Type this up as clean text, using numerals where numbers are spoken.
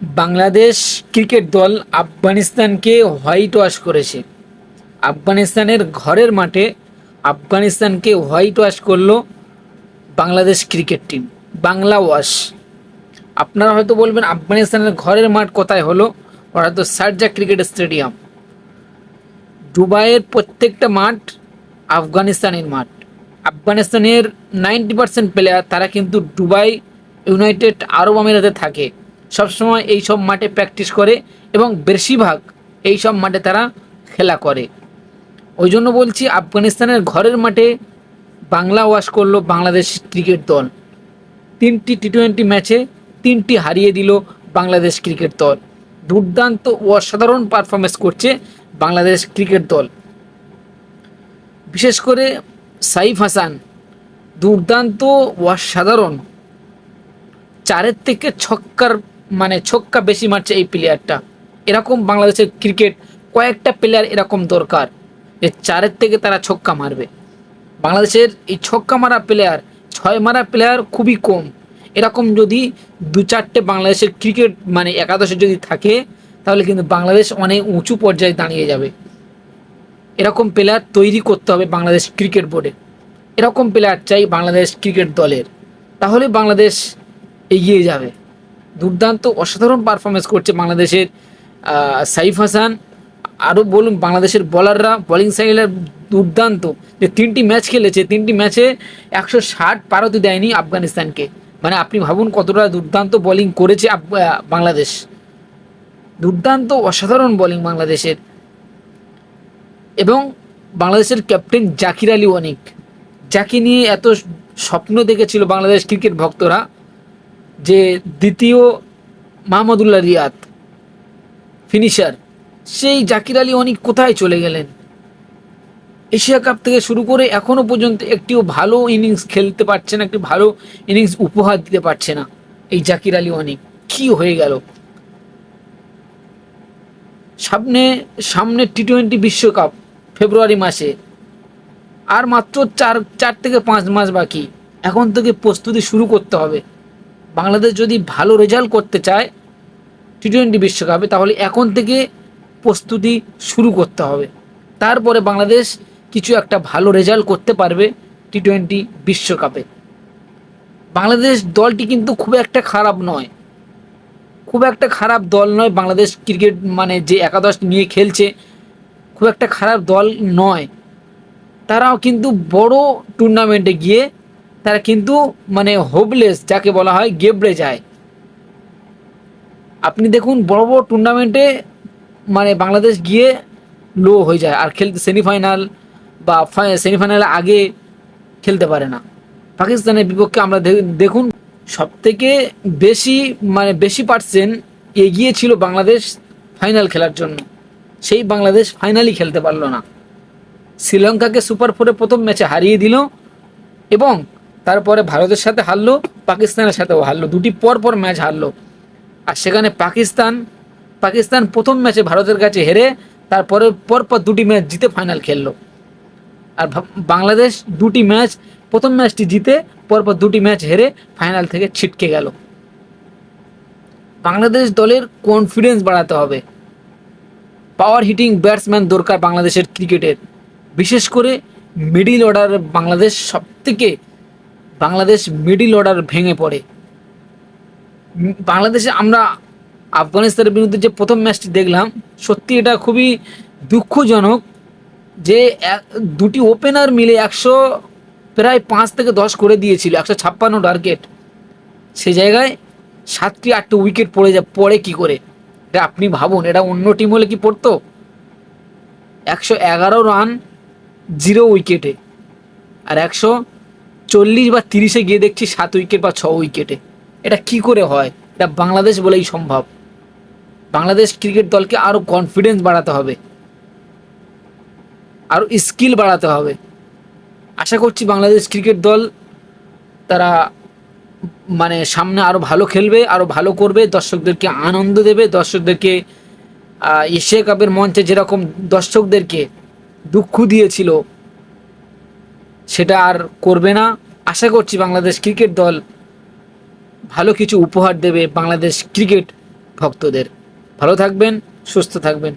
Bangladesh cricket দল আফগানিস্তানকে white wash করেছে। আফগানিস্তানের ঘরের মাঠে আফগানিস্তানকে হোয়াইট ওয়াশ করলো Bangladesh cricket team. Bangla wash. আপনারা হয়তো বলবেন আফগানিস্তানের ঘরের মাঠ কোথায় হলো? ওরা তো শারজাহ ক্রিকেট স্টেডিয়াম। দুবাইয়ের প্রত্যেকটা মাঠ আফগানিস্তানের মাঠ। আফগানিস্তানের 90% প্লেয়ার তারা কিন্তু দুবাই, ইউনাইটেড আরব আমিরাতে থাকে। সবসময় এই সব মাঠে প্র্যাকটিস করে এবং বেশিরভাগ এই সব মাঠে তারা খেলা করে। ওই জন্য বলছি আফগানিস্তানের ঘরের মাঠে বাংলা ওয়াশ করলো বাংলাদেশ ক্রিকেট দল। 3টি টি-20 ম্যাচে 3টি হারিয়ে দিল বাংলাদেশ ক্রিকেট দল। দুর্দান্ত অসাধারণ পারফরমেন্স করছে বাংলাদেশ ক্রিকেট দল। বিশেষ করে সাইফ হাসান দুর্দান্ত অসাধারণ। 4 থেকে ছক্কা বেশি মারছে এই প্লেয়ারটা। এরকম বাংলাদেশের ক্রিকেট কয়েকটা প্লেয়ার এরকম দরকার যে 4 থেকে তারা ছক্কা মারবে। বাংলাদেশের এই ছক্কা মারা প্লেয়ার, 6 মারা প্লেয়ার খুবই কম। এরকম যদি 2-4টে বাংলাদেশের ক্রিকেট একাদশে যদি থাকে তাহলে কিন্তু বাংলাদেশ অনেক উঁচু পর্যায়ে দাঁড়িয়ে যাবে। এরকম প্লেয়ার তৈরি করতে হবে বাংলাদেশ ক্রিকেট বোর্ডে। এরকম প্লেয়ার চাই বাংলাদেশ ক্রিকেট দলের, তাহলে বাংলাদেশ এগিয়ে যাবে। দুর্দান্ত অসাধারণ পারফরমেন্স করছে বাংলাদেশের সাইফ হাসান। আরও বলুন বাংলাদেশের বলাররা, বোলিং সাইডে দুর্দান্ত। যে 3টি ম্যাচ খেলেছে, 3টি ম্যাচে 160 পারতে দেয়নি আফগানিস্তানকে। আপনি ভাবুন কতটা দুর্দান্ত বোলিং করেছে বাংলাদেশ। দুর্দান্ত অসাধারণ বোলিং বাংলাদেশের। এবং বাংলাদেশের ক্যাপ্টেন জাকির আলী অনিক, যাকে নিয়ে এত স্বপ্ন দেখেছিল বাংলাদেশ ক্রিকেট ভক্তরা যে দ্বিতীয় মাহমুদুল্লাহ রিয়াদ ফিনিশার, সেই জাকির আলী অনিক কোথায় চলে গেলেন? এশিয়া কাপ থেকে শুরু করে এখনও পর্যন্ত একটিও ভালো ইনিংস খেলতে পারছে না, একটি ভালো ইনিংস উপহার দিতে পারছে না এই জাকির আলী অনিক। কি হয়ে গেল? সামনে টি-20 বিশ্বকাপ ফেব্রুয়ারি মাসে, আর মাত্র 4 থেকে 5 মাস বাকি। এখন থেকে প্রস্তুতি শুরু করতে হবে। বাংলাদেশ যদি ভালো রেজাল্ট করতে চায় টি-20 বিশ্বকাপে, তাহলে এখন থেকে প্রস্তুতি শুরু করতে হবে। তারপরে বাংলাদেশ কিছু একটা ভালো রেজাল্ট করতে পারবে টি-20 বিশ্বকাপে। বাংলাদেশ দলটি কিন্তু খুব একটা খারাপ নয়, খুব একটা খারাপ দল নয়। বাংলাদেশ ক্রিকেট যে একাদশ নিয়ে খেলছে খুব একটা খারাপ দল নয়। তারাও কিন্তু বড় টুর্নামেন্টে গিয়ে তারা কিন্তু হোপলেস, যাকে বলা হয়, গেবড়ে যায়। আপনি দেখুন বড় বড় টুর্নামেন্টে বাংলাদেশ গিয়ে লো হয়ে যায় আর খেলতে সেমিফাইনাল বা সেমিফাইনালের আগে খেলতে পারে না। পাকিস্তানের বিপক্ষে আমরা দেখুন সবথেকে বেশি পার্সেন্ট এগিয়ে ছিল বাংলাদেশ ফাইনাল খেলার জন্য, সেই বাংলাদেশ ফাইনালই খেলতে পারলো না। শ্রীলঙ্কাকে সুপার 4-এ প্রথম ম্যাচে হারিয়ে দিল এবং তারপরে ভারতের সাথে হারলো, পাকিস্তানের সাথেও হারলো, 2টি পর ম্যাচ হারলো। আর সেখানে পাকিস্তান প্রথম ম্যাচে ভারতের কাছে হেরে তারপরে পরপর 2টি ম্যাচ জিতে ফাইনাল খেললো। আর বাংলাদেশ 2টি ম্যাচ, প্রথম ম্যাচটি জিতে পরপর 2টি ম্যাচ হেরে ফাইনাল থেকে ছিটকে গেল। বাংলাদেশ দলের কনফিডেন্স বাড়াতে হবে। পাওয়ার হিটিং ব্যাটসম্যান দরকার বাংলাদেশের ক্রিকেটের। বিশেষ করে middle order Bangladesh middle order ভেঙে পড়ে। বাংলাদেশে আমরা আফগানিস্তানের বিরুদ্ধে যে প্রথম ম্যাচটি দেখলাম, সত্যি এটা খুবই দুঃখজনক যে 2টি ওপেনার মিলে প্রায় 5 থেকে 10 করে দিয়েছিল, 156 টার্গেট। সে জায়গায় 7টি-8টি উইকেট পড়ে কি করে? এটা আপনি ভাবুন, এটা অন্য টিম হলে কি পড়তো? 111 রান 0 উইকেটে, আর 140 বা 30-এ গিয়ে দেখছি 7 উইকেট বা 6 উইকেটে। এটা কি করে হয়? এটা বাংলাদেশ বলেই সম্ভব। বাংলাদেশ ক্রিকেট দলকে আরও কনফিডেন্স বাড়াতে হবে, আরও স্কিল বাড়াতে হবে। আশা করছি বাংলাদেশ ক্রিকেট দল তারা সামনে আরও ভালো খেলবে, আরও ভালো করবে, দর্শকদেরকে আনন্দ দেবে। দর্শকদেরকে এশিয়া কাপের মঞ্চে যেরকম দর্শকদেরকে দুঃখ দিয়েছিল সেটা আর করবে না। আশা করছি বাংলাদেশ ক্রিকেট দল ভালো কিছু উপহার দেবে বাংলাদেশ ক্রিকেট ভক্তদের। ভালো থাকবেন, সুস্থ থাকবেন।